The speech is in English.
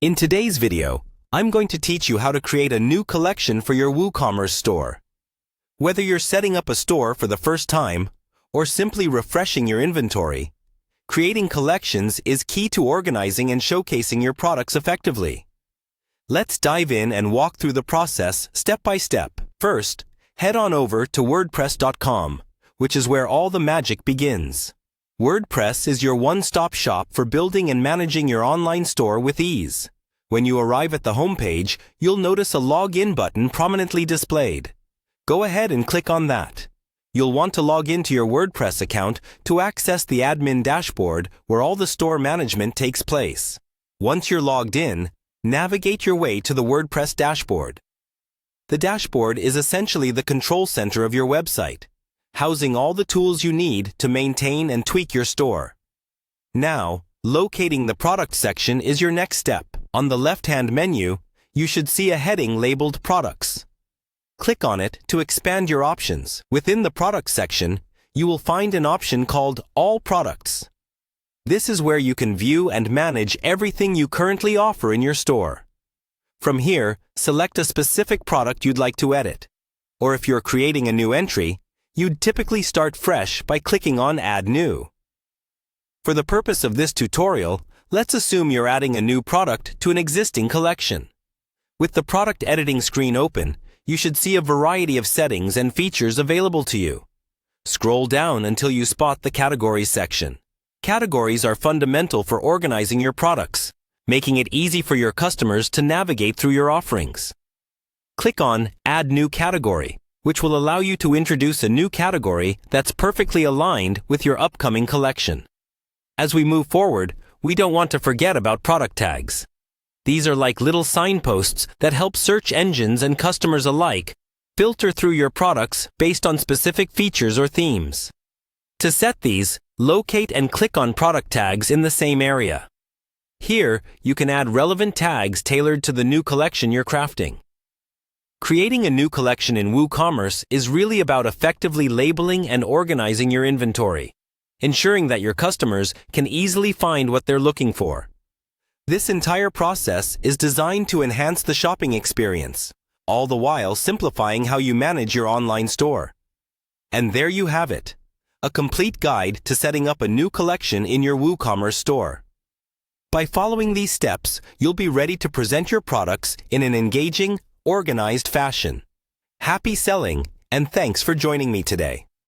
In today's video, I'm going to teach you how to create a new collection for your Woocommerce store. Whether you're setting up a store for the first time or simply refreshing your inventory, creating collections is key to organizing and showcasing your products effectively. Let's dive in and walk through the process step by step. First, head on over to WordPress.com, which is where all the magic begins. WordPress is your one-stop shop for building and managing your online store with ease. When you arrive at the homepage, you'll notice a login button prominently displayed. Go ahead and click on that. You'll want to log into your WordPress account to access the admin dashboard where all the store management takes place. Once you're logged in, navigate your way to the WordPress dashboard. The dashboard is essentially the control center of your website, housing all the tools you need to maintain and tweak your store. Now, locating the product section is your next step. On the left-hand menu, you should see a heading labeled Products. Click on it to expand your options. Within the Products section, you will find an option called All Products. This is where you can view and manage everything you currently offer in your store. From here, select a specific product you'd like to edit. Or if you're creating a new entry, you'd typically start fresh by clicking on Add New. For the purpose of this tutorial, let's assume you're adding a new product to an existing collection. With the product editing screen open, you should see a variety of settings and features available to you. Scroll down until you spot the Categories section. Categories are fundamental for organizing your products, making it easy for your customers to navigate through your offerings. Click on Add New Category, which will allow you to introduce a new category that's perfectly aligned with your upcoming collection. As we move forward, we don't want to forget about product tags. These are like little signposts that help search engines and customers alike filter through your products based on specific features or themes. To set these, locate and click on product tags in the same area. Here, you can add relevant tags tailored to the new collection you're crafting. Creating a new collection in Woocommerce is really about effectively labeling and organizing your inventory, ensuring that your customers can easily find what they're looking for. This entire process is designed to enhance the shopping experience, all the while simplifying how you manage your online store. And there you have it, a complete guide to setting up a new collection in your Woocommerce store. By following these steps, you'll be ready to present your products in an engaging, organized fashion. Happy selling, and thanks for joining me today.